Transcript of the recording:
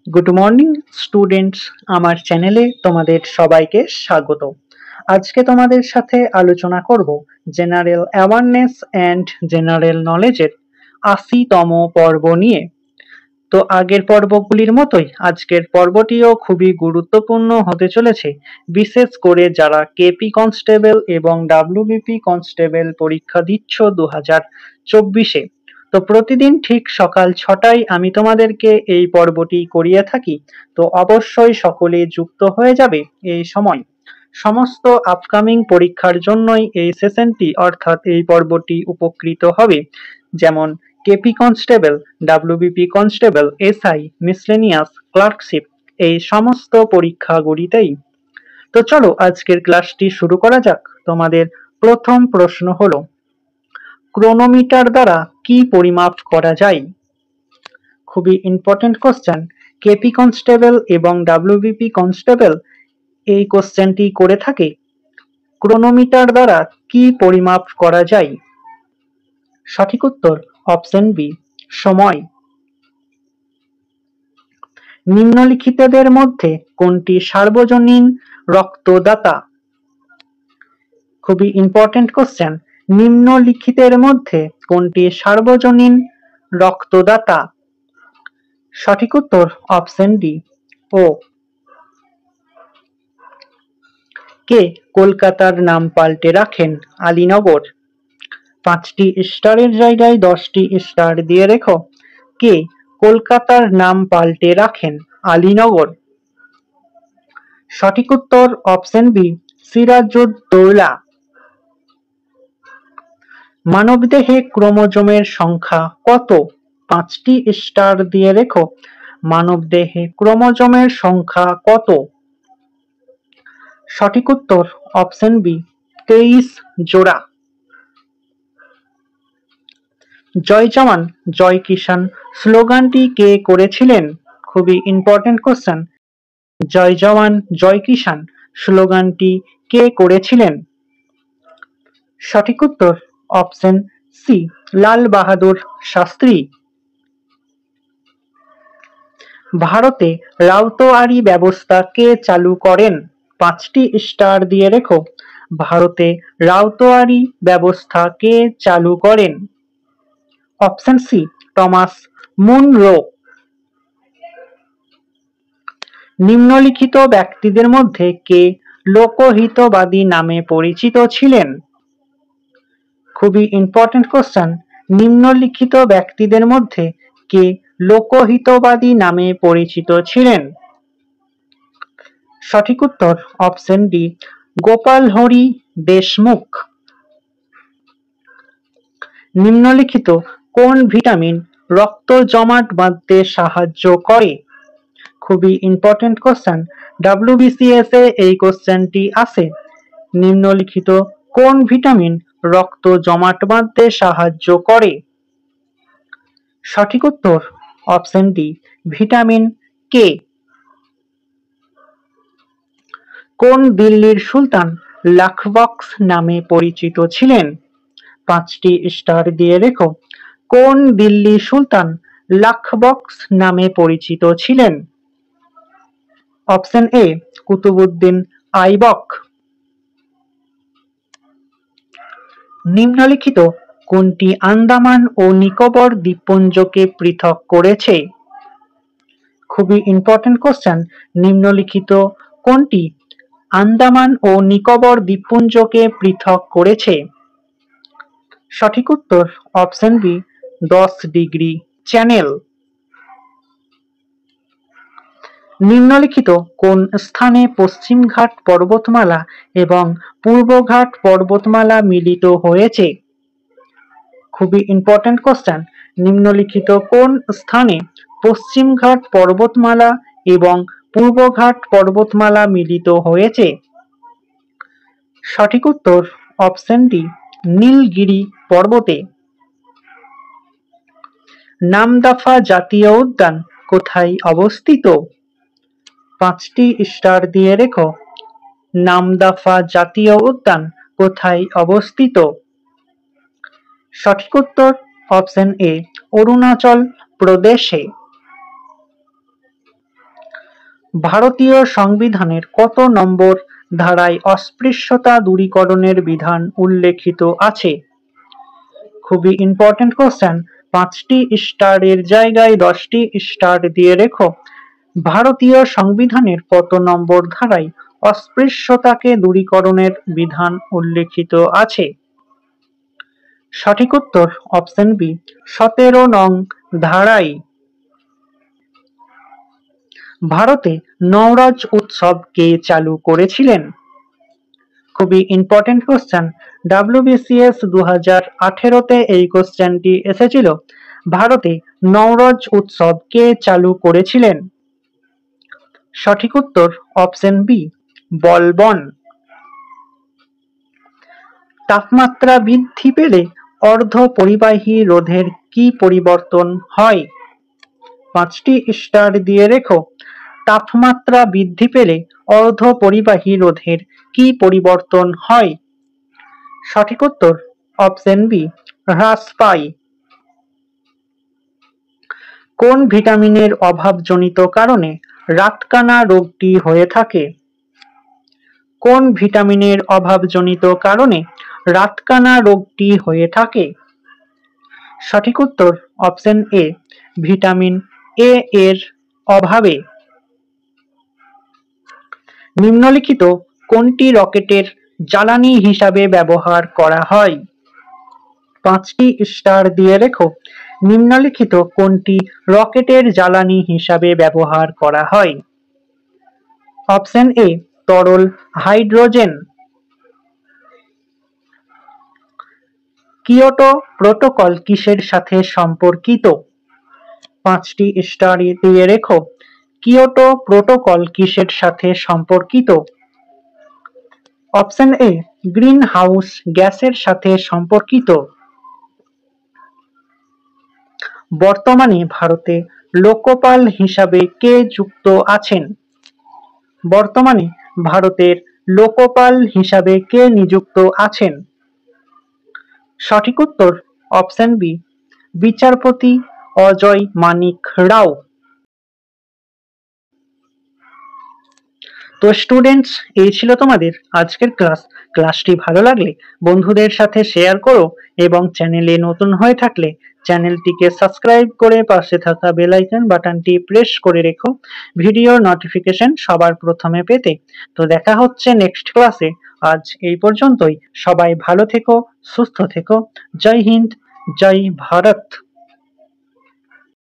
Good morning students, আমার চ্যানেলে তোমাদের সবাইকে স্বাগত। আজকে তোমাদের সাথে আলোচনা করব জেনারেল অ্যাওয়ারনেস অ্যান্ড জেনারেল নলেজের ৮০তম পর্ব নিয়ে। তো আগের পর্বগুলির মতোই আজকের পর্বটিও খুবই গুরুত্বপূর্ণ হতে চলেছে, বিশেষ করে যারা কেপি কনস্টেবল এবং ডাব্লিউবিপি কনস্টেবল পরীক্ষা দিচ্ছ 2024-এ। তো প্রতিদিন ঠিক সকাল 6টায় আমি তোমাদেরকে এই পর্বটি করিয়ে থাকি, তো অবশ্যই সকলে যুক্ত হয়ে যাবে এই সময়। সমস্ত আপকামিং পরীক্ষার জন্যই এই সেশনটি অর্থাৎ এই পর্বটি উপকৃত হবে, যেমন KP constable, WBP constable, SI, miscellaneous, clerkship, এই সমস্ত পরীক্ষাগুলিতেই। তো চলো আজকের ক্লাসটি শুরু করা যাক। তোমাদের প্রথম প্রশ্ন হলো, ক্রোনোমিটার দ্বারা কি পরিমাপ করা যায়? খুবই ইম্পর্টেন্ট কোশ্চেন। কেপি কনস্টেবল এবং ডাব্লিউবিপি কনস্টেবল এই কোশ্চেনটি করে থাকে। ক্রোনোমিটার দ্বারা কি পরিমাপ করা যায়? সঠিক উত্তর অপশন বি, সময়। নিম্নলিখিতদের মধ্যে কোনটি সার্বজনীন রক্তদাতা? খুবই ইম্পর্টেন্ট কোশ্চেন। নিম্নলিখিতের মধ্যে কোনটি সার্বজনীন রক্তদাতা? সঠিক উত্তর অপশন ডি, ও। কে কলকাতার নাম পাল্টে রাখেন আলীনগর? 5টি স্টারের জায়গায় 10টি স্টার দিয়ে রেখো। কে কলকাতার নাম পাল্টে রাখেন আলীনগর? সঠিক উত্তর অপশন বি, সিরাজউদ্দৌলা। মানবদেহে ক্রোমোজোমের সংখ্যা কত? 5টি স্টার দিয়ে রেখো। মানবদেহে ক্রোমোজোমের সংখ্যা কত? সঠিক উত্তর অপশন বি, 23 জোড়া। জয় জওয়ান জয় কিষান স্লোগানটি কে করেছিলেন? খুবই ইম্পর্টেন্ট কোশ্চেন। জয় জওয়ান জয় কিষান স্লোগানটি কে করেছিলেন? সঠিক উত্তর অপশন সি, লাল বাহাদুর শাস্ত্রী। ভারতে রাউতোয়ারি ব্যবস্থা কে চালু করেন? 5টি স্টার দিয়ে রেখো। ভারতে রাউতোয়ারি ব্যবস্থা কে চালু করেন? Option C, Thomas Munro. নিম্নলিখিত ব্যক্তিদের মধ্যে কে লোকহিতবাদী নামে পরিচিত ছিলেন? খুবই ইম্পর্টেন্ট কোশ্চেন। নিম্নলিখিত ব্যক্তিদের মধ্যে কে লোকহিতবাদী নামে পরিচিত ছিলেন? সঠিক উত্তর অপশন ডি, গোপাল হরি দেশমুখ। নিম্নলিখিত কোন ভিটামিন রক্ত জমাট বাঁধতে সাহায্য করে? খুবই ইম্পর্টেন্ট কোশ্চেন। ডাব্লিউবিসিএস এ এই কোশ্চেনটি আসে। নিম্নলিখিত কোন ভিটামিন রক্ত জমাট বাঁধতে সাহায্য করে? সঠিক উত্তর অপশন ডি, ভিটামিন কে। কোন দিল্লির সুলতান লাখবক্স নামে পরিচিত ছিলেন? 5টি স্টার দিয়ে রেখো। কোন দিল্লি সুলতান লাখবক্স নামে পরিচিত ছিলেন? Option A, Qutbuddin Aibak. নিম্নলিখিত কোনটি আন্দামান ও নিকোবর দ্বীপপুঞ্জকে পৃথক করেছে? খুবই ইম্পর্টেন্ট কোশ্চেন। নিম্নলিখিত কোনটি আন্দামান ও নিকোবর দ্বীপপুঞ্জকে পৃথক করেছে? সঠিক উত্তর অপশন বি, 10° চ্যানেল। নিম্নলিখিত কোন স্থানে পশ্চিমঘাট পর্বতমালা এবং পূর্বঘাট পর্বতমালা মিলিত হয়েছে? খুবই ইম্পর্টেন্ট কোশ্চেন। নিম্নলিখিত কোন স্থানে পশ্চিমঘাট পর্বতমালা এবং পূর্বঘাট পর্বতমালা মিলিত হয়েছে? সঠিক উত্তর অপশন ডি, নীলগিরি পর্বতে। নামদাফা জাতীয় উদ্যান কোথায় অবস্থিত? 5টি স্টার দিয়ে রেখো। নামদাফা জাতীয় উদ্যান কোথায় অবস্থিত? সঠিক উত্তর অপশন এ, অরুণাচল প্রদেশে। ভারতীয় সংবিধানের কত নম্বর ধারায় অস্পৃশ্যতা দূরীকরণের বিধান উল্লেখিত আছে? খুবই ইম্পর্টেন্ট কোশ্চেন, 5টি স্টারের জায়গায় 10টি স্টার দিয়ে রেখো। ভারতীয় সংবিধানের কত নম্বর ধারায় অস্পৃশ্যতাকে দূরীকরণের বিধান উল্লেখিত আছে? সঠিক উত্তর অপশন বি, 17 নং ধারায়। ভারতে নওরোজ উৎসব কে চালু করেছিলেন? খুবই ইম্পর্টেন্ট কোশ্চেন, WBCS 2018-তে এই কোশ্চেনটি এসেছিল। ভারতে নওরোজ উৎসব কে চালু করেছিলেন? সঠিক উত্তর অপশন বি, বলবন। তাপমাত্রা বৃদ্ধি পেলে অর্ধ পরিবাহী রোধের কি পরিবর্তন হয়? 5টি স্টার দিয়ে রেখো। তাপমাত্রা বৃদ্ধি পেলে অর্ধ পরিবাহী রোধের কি পরিবর্তন হয়? সঠিক উত্তর অপশন বি, হ্রাস পায়। কোন ভিটামিনের অভাবজনিত কারণে রাতকানা রোগটি হয়ে থাকে? কোন ভিটামিনের অভাবজনিত কারণে রাতকানা রোগটি হয়ে থাকে? সঠিক উত্তর অপশন এ, ভিটামিন এ এর অভাবে। নিম্নলিখিত কোনটি রকেটের জ্বালানি হিসাবে ব্যবহার করা হয়? 5টি স্টার দিয়ে রেখো। নিম্নলিখিত কোনটি রকেটের জ্বালানি হিসাবে ব্যবহার করা হয়? অপশন এ, তরল হাইড্রোজেন। কিয়োটো প্রোটোকল কিসের সাথে সম্পর্কিত? 5টি স্টার দিয়ে রেখো। কিয়োটো প্রোটোকল কিসের সাথে সম্পর্কিত? অপশন এ, গ্রিন হাউস গ্যাসের সাথে সম্পর্কিত। বর্তমানে ভারতে লোকপাল হিসাবে কে যুক্ত আছেন? বর্তমানে ভারতের লোকপাল হিসাবে কে নিযুক্ত আছেন? সঠিক উত্তর অপশন বি, বিচারপতি অজয় মানিক রাও। তো স্টুডেন্টস, এই ছিল তোমাদের আজকের ক্লাসটি ভালো লাগলে বন্ধুদের সাথে শেয়ার করো এবং চ্যানেলে নতুন হয়ে থাকলে চ্যানেলটিকে সাবস্ক্রাইব করে পাশে থাকা বেল আইকন বাটনটি প্রেস করে রেখো ভিডিওর নোটিফিকেশন সবার প্রথমে পেতে। তো দেখা হচ্ছে নেক্সট ক্লাসে। আজ এই পর্যন্তই। সবাই ভালো থেকো, সুস্থ থেকো। জয় হিন্দ, জয় ভারত।